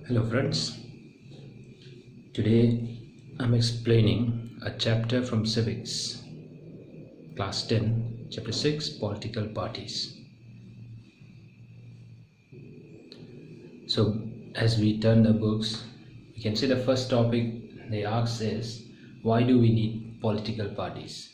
Hello friends, today I'm explaining a chapter from Civics, class 10, chapter 6, political parties. So as we turn the books, we can see the first topic they ask is, why do we need political parties?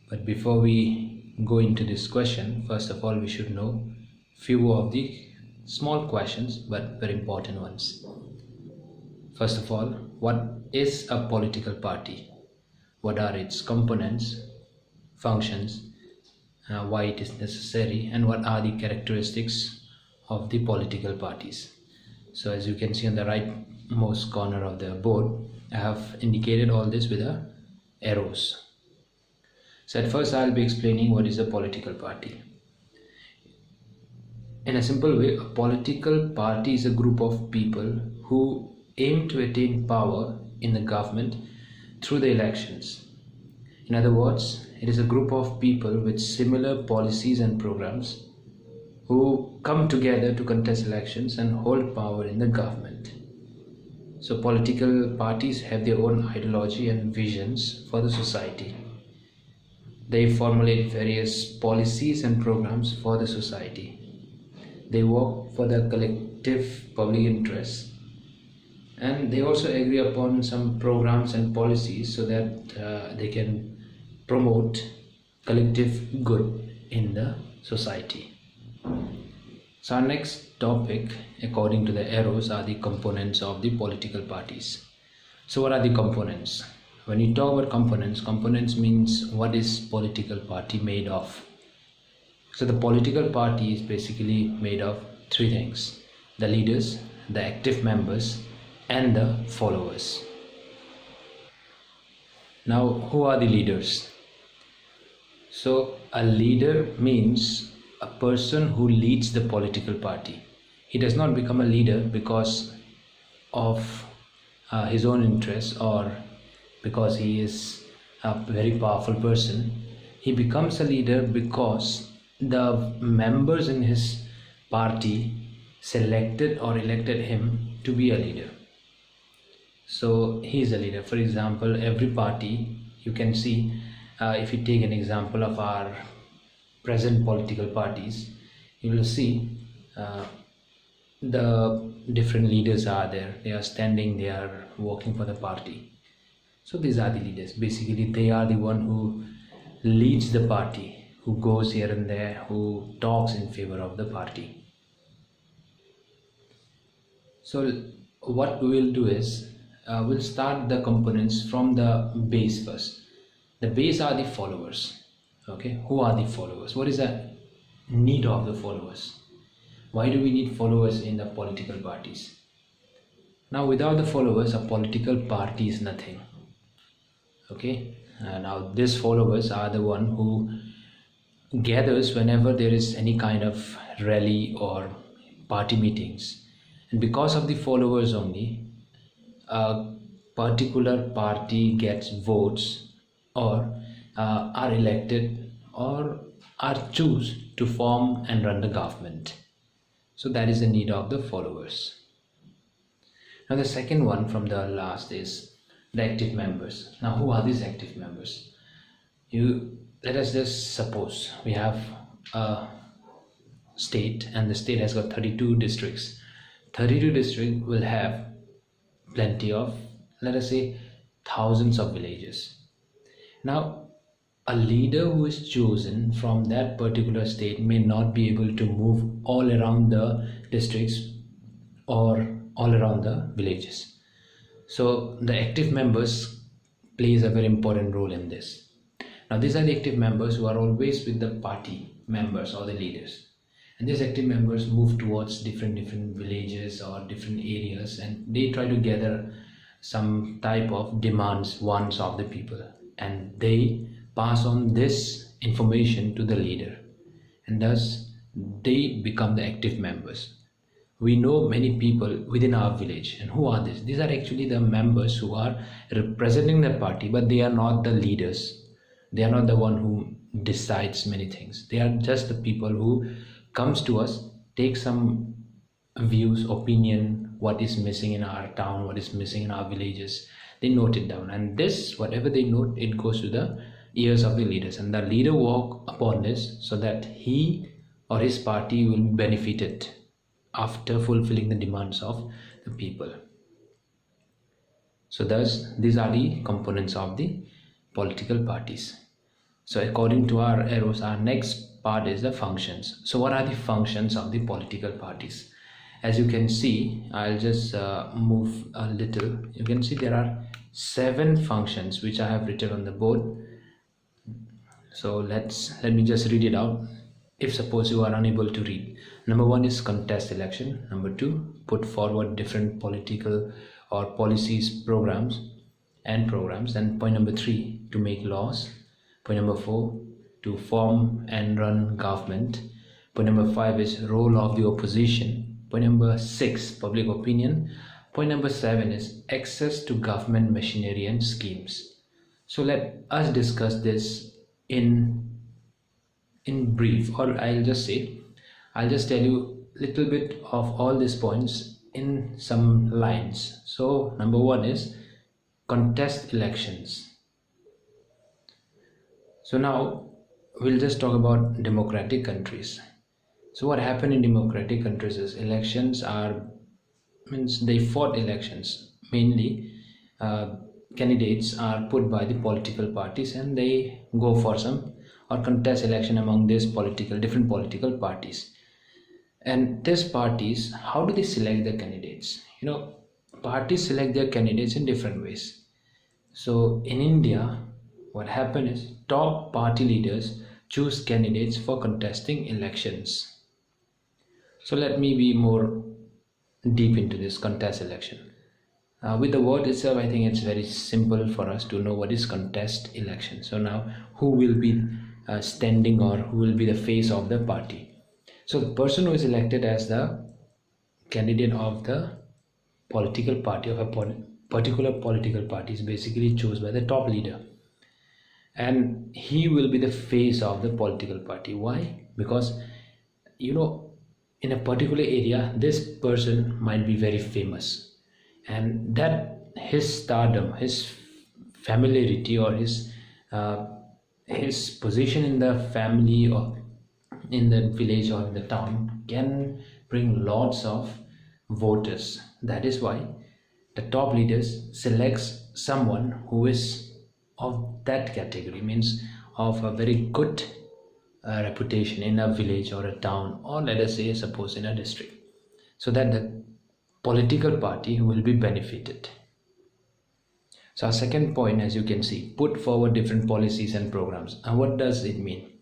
But before we go into this question, first of all we should know few of the small questions but very important ones. First of all, what is a political party? What are its components, functions, why it is necessary, and what are the characteristics of the political parties? So as you can see on the rightmost corner of the board, I have indicated all this with arrows. So at first I'll be explaining what is a political party. In a simple way, a political party is a group of people who aim to attain power in the government through the elections. In other words, it is a group of people with similar policies and programs who come together to contest elections and hold power in the government. So political parties have their own ideology and visions for the society. They formulate various policies and programs for the society. They work for the collective public interest, and they also agree upon some programs and policies so that they can promote collective good in the society. So our next topic, according to the arrows, are the components of the political parties. So what are the components? When you talk about components means what is political party made of. So the political party is basically made of three things: the leaders, the active members, and the followers. Now, who are the leaders? So a leader means a person who leads the political party. He does not become a leader because of his own interests or because he is a very powerful person. He becomes a leader because the members in his party selected or elected him to be a leader. So he is a leader. For example, every party, you can see, if you take an example of our present political parties, you will see the different leaders are there. They are standing, they are working for the party. So these are the leaders. Basically, they are the one who leads the party, who goes here and there, who talks in favor of the party. So what we will do is, we'll start the components from the base first. The base are the followers. Okay, who are the followers? What is the need of the followers? Why do we need followers in the political parties? Now, without the followers, a political party is nothing. Okay, now these followers are the one who gathers whenever there is any kind of rally or party meetings, and because of the followers only, a particular party gets votes or are elected or are choose to form and run the government. So that is the need of the followers. Now the second one from the last is the active members. Now who are these active members? Let us just suppose we have a state, and the state has got 32 districts. 32 districts will have plenty of, let us say, thousands of villages. Now a leader who is chosen from that particular state may not be able to move all around the districts or all around the villages. So the active members plays a very important role in this. Now these are the active members who are always with the party members or the leaders, and these active members move towards different villages or different areas, and they try to gather some type of demands, wants of the people, and they pass on this information to the leader, and thus they become the active members. We know many people within our village, and who are these? These are actually the members who are representing the party, but they are not the leaders. They are not the one who decides many things. They are just the people who comes to us, take some views, opinion, what is missing in our town, what is missing in our villages. They note it down, and this, whatever they note, it goes to the ears of the leaders, and the leader work upon this so that he or his party will be benefited after fulfilling the demands of the people. So thus these are the components of the political parties. So according to our arrows, our next part is the functions. So what are the functions of the political parties? As you can see, I'll just move a little. You can see there are 7 functions which I have written on the board. So let me just read it out. If suppose you are unable to read. Number 1 is contest election. Number 2, put forward different political or policies, programs. And point number 3, to make laws. Point number 4, to form and run government. Point number 5 is role of the opposition. Point number 6, public opinion. Point number 7 is access to government machinery and schemes. So let us discuss this in brief, or I'll just tell you a little bit of all these points in some lines. So number 1 is contest elections. So now we'll just talk about democratic countries. So what happened in democratic countries is elections they fought elections. Mainly candidates are put by the political parties, and they go for some or contest election among these different political parties. And these parties, how do they select their candidates? Parties select their candidates in different ways. So in India, what happened is top party leaders choose candidates for contesting elections. So let me be more deep into this contest election. With the word itself, I think it's very simple for us to know what is contest election. So now, who will be standing, or who will be the face of the party? So the person who is elected as the candidate of the political party, of a particular political party, is basically chosen by the top leader, and he will be the face of the political party. Why? Because in a particular area, this person might be very famous, and that his stardom, his familiarity, or his position in the family or in the village or in the town can bring lots of voters. That is why the top leaders selects someone who is of that category, means of a very good reputation in a village or a town, or let us say suppose in a district, so that the political party will be benefited. So our second point, as you can see, put forward different policies and programs. And what does it mean?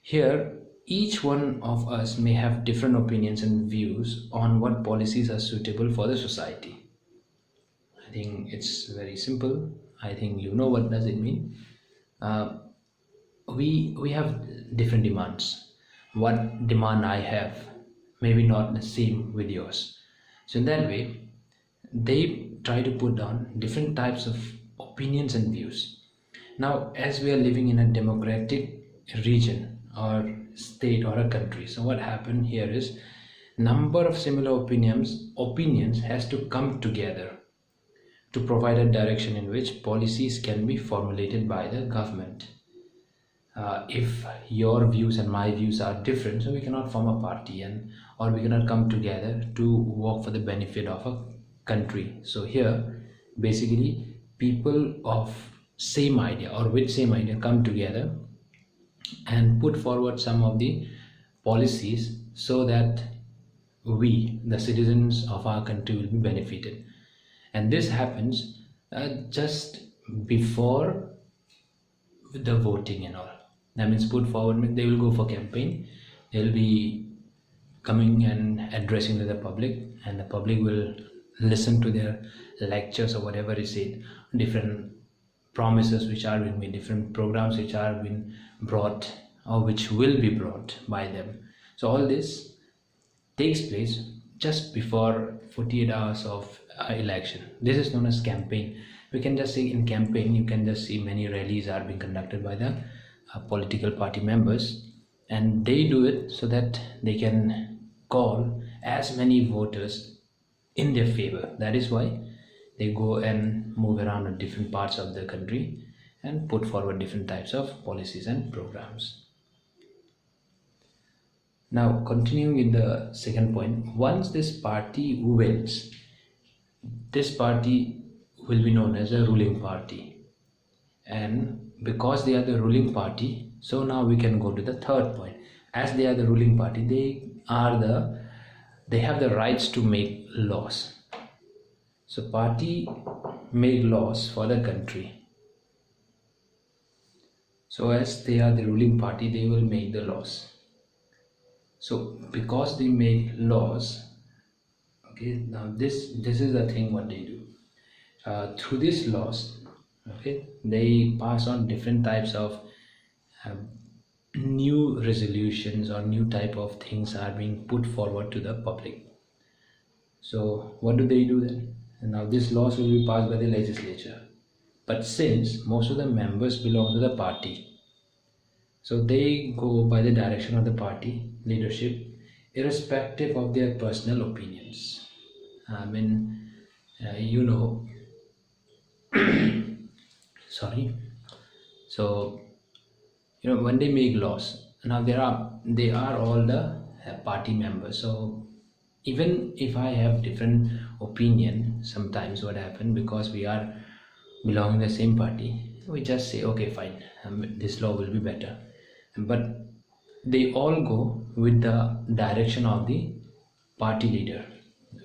Here, each one of us may have different opinions and views on what policies are suitable for the society. I think it's very simple. I think you know what does it mean. We have different demands. What demand I have maybe not the same with yours. So in that way, they try to put down different types of opinions and views. Now, as we are living in a democratic region or state or a country, so what happened here is number of similar opinions has to come together to provide a direction in which policies can be formulated by the government. If your views and my views are different, so we cannot form a party, or we cannot come together to work for the benefit of a country. So here basically people of same idea or with same idea come together and put forward some of the policies so that we, the citizens of our country, will be benefited. And this happens just before the voting and all. That means put forward, they will go for campaign, they will be coming and addressing to the public, and the public will listen to their lectures or whatever is said, different promises which are being made, different programs which are being brought or which will be brought by them. So all this takes place just before 48 hours of election. This is known as campaign. We can just say in campaign you can just see many rallies are being conducted by the political party members, and they do it so that they can call as many voters in their favor. That is why they go and move around in different parts of the country and put forward different types of policies and programs. Now, continuing with the second point, once this party wins, this party will be known as a ruling party. And because they are the ruling party, so now we can go to the third point. As they are the ruling party, they have the rights to make laws. So party make laws for the country. So as they are the ruling party, they will make the laws. So because they make laws, okay, now this is the thing what they do. Through these laws, okay, they pass on different types of new resolutions or new type of things are being put forward to the public. So what do they do then? And now these laws will be passed by the legislature. But since most of the members belong to the party, so they go by the direction of the party leadership, irrespective of their personal opinions. I mean, sorry. So, when they make laws, now they are all the party members. So, even if I have different opinion, sometimes what happen, because we are belonging the same party, we just say, okay, fine, this law will be better. But they all go with the direction of the party leader.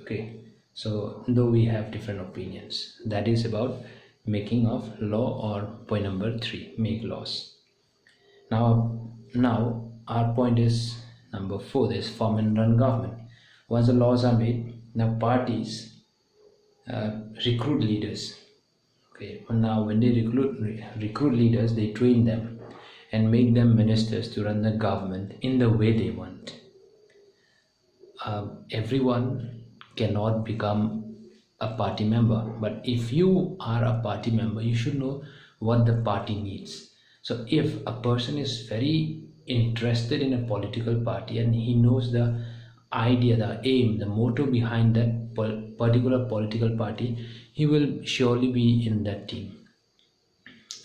Okay, so though we have different opinions, that is about making of law, or point number 3, make laws. Now our point is number 4, this form and run government. Once the laws are made, now parties recruit leaders. Okay, now when they recruit leaders, they train them and make them ministers to run the government in the way they want. Everyone cannot become a party member, but if you are a party member, you should know what the party needs. So if a person is very interested in a political party and he knows the idea, the aim, the motto behind that particular political party, he will surely be in that team.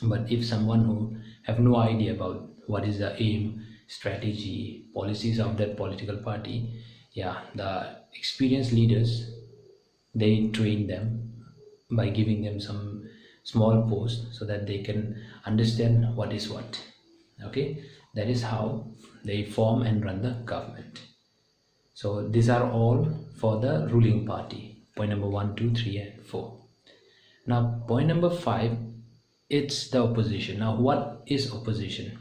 But if someone who have no idea about what is the aim, strategy, policies of that political party, the experienced leaders, they train them by giving them some small post so that they can understand what is what. Okay, that is how they form and run the government. So these are all for the ruling party. Point number 1, 2, 3 and 4. Now point number 5, it's the opposition. Now what is opposition?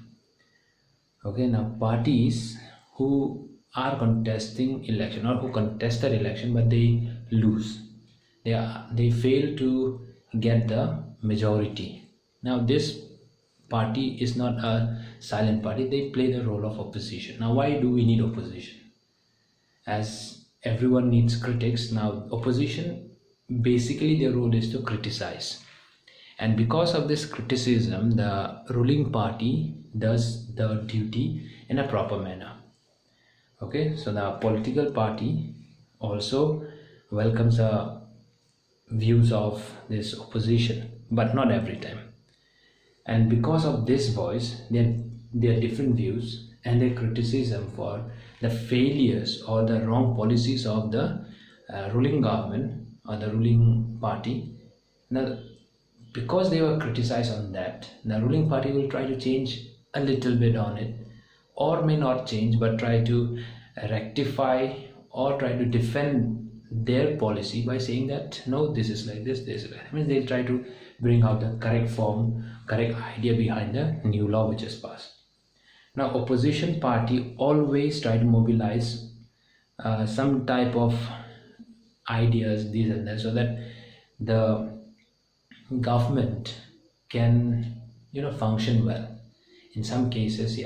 Okay, now parties who are contesting election or who contest the election but they lose, they fail to get the majority. Now this party is not a silent party, they play the role of opposition. Now why do we need opposition? As everyone needs critics, now opposition, basically their role is to criticize, and because of this criticism, the ruling party does the duty in a proper manner. Okay, so the political party also welcomes the views of this opposition, but not every time. And because of this voice, their different views and their criticism for the failures or the wrong policies of the ruling government or the ruling party. Now, because they were criticized on that, the ruling party will try to change a little bit on it, or may not change but try to rectify or try to defend their policy by saying that no, this is like this is like that. I mean, they'll try to bring out the correct form, correct idea behind the new law which is passed. Now opposition party always try to mobilize some type of ideas, these and that, so that the government can function well. In some cases,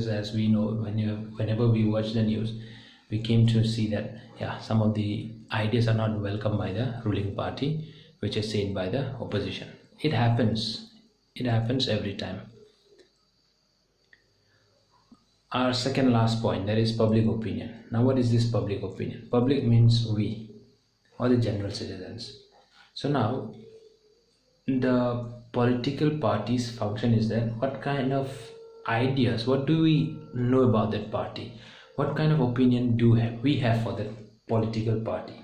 as we know, whenever we watch the news, we came to see that some of the ideas are not welcomed by the ruling party, which is said by the opposition. It happens every time. our second last point, that is public opinion. Now what is this public opinion? Public means we, or the general citizens. So now the political party's function is that what kind of ideas, what do we know about that party, what kind of opinion do we have for that political party.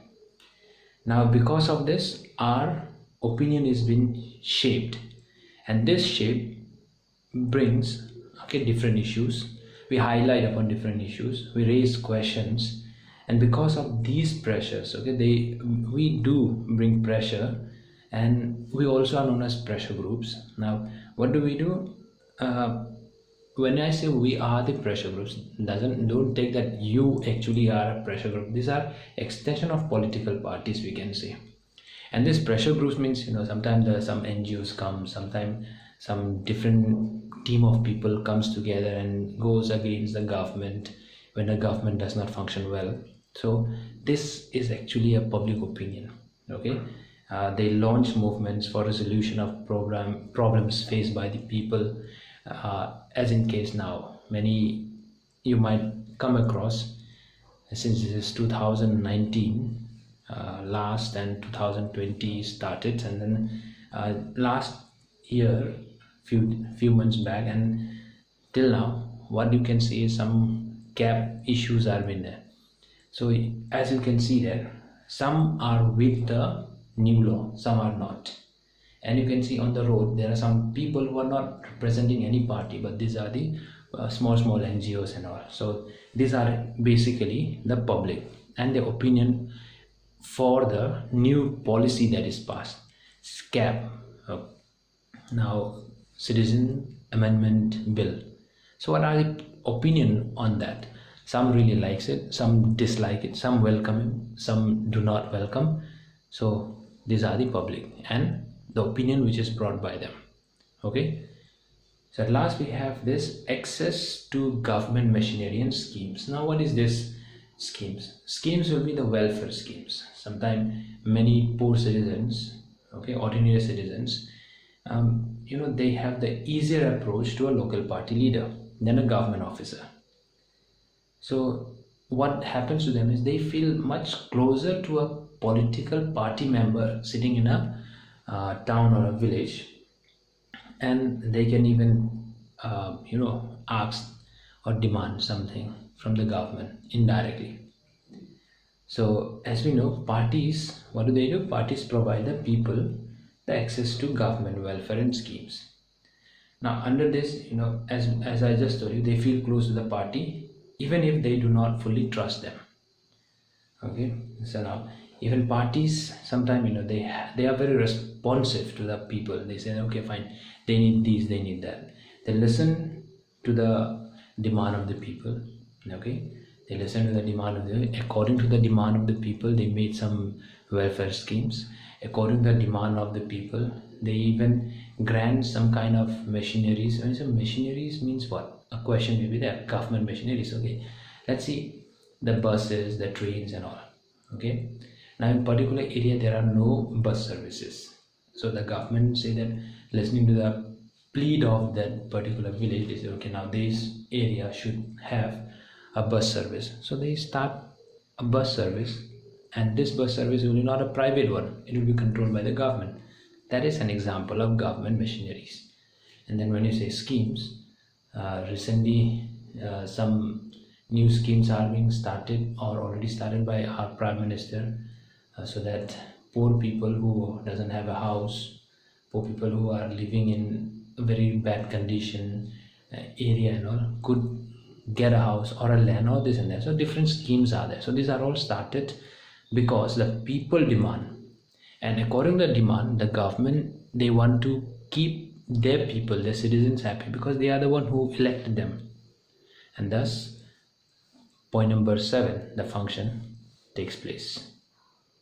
Now because of this, our opinion is being shaped, and this shape brings different issues. We highlight upon different issues, we raise questions, and because of these pressures, we do bring pressure, and we also are known as pressure groups. Now what do we do? When I say we are the pressure groups, don't take that you actually are a pressure group. These are extension of political parties, we can say. And this pressure groups means, sometimes there are some NGOs come, sometimes some different team of people comes together and goes against the government when the government does not function well. So this is actually a public opinion. They launch movements for resolution of problems faced by the people, as in case now many you might come across, since this is 2019 last, and 2020 started, and then last year few months back, and till now what you can see is some gap issues are been there. So as you can see there, some are with the new law, some are not. And you can see on the road there are some people who are not representing any party, but these are the small NGOs and all. So these are basically the public and the opinion for the new policy that is passed, SCAP. Now Citizen Amendment Bill. So what are the opinion on that? Some really likes it, some dislike it, some welcome it, some do not welcome. So these are the public and the opinion which is brought by them. So at last we have this access to government machinery and schemes. Now what is this schemes? Schemes will be the welfare schemes. Sometimes many poor citizens, ordinary citizens, they have the easier approach to a local party leader than a government officer. So what happens to them is they feel much closer to a political party member sitting in a town or a village, and they can even ask or demand something from the government indirectly. So as we know, parties, what do? Parties provide the people the access to government welfare and schemes. Now under this, as I just told you, they feel close to the party even if they do not fully trust them. So now even parties sometimes, they are very responsive to the people. They say, okay, fine, they need this, they need that. They listen to the demand of the people. They listen to the demand of according to the demand of the people, they made some welfare schemes. According to the demand of the people, they even grant some kind of machineries. When you say machineries means what? A question may be there, government machineries. Let's see the buses, the trains and all. Now in particular area there are no bus services. So the government say that, listening to the plead of that particular village, they say, okay, now this area should have a bus service. So they start a bus service, and this bus service will be not a private one, it will be controlled by the government. That is an example of government machineries. And then when you say schemes, recently some new schemes are being started or already started by our Prime Minister, so that poor people who doesn't have a house, poor people who are living in a very bad condition area and all, could get a house or a land or this and that. So different schemes are there. So these are all started because the people demand, and according to the demand, the government, they want to keep their people, their citizens happy, because they are the one who elected them. And thus point number 7, the function takes place.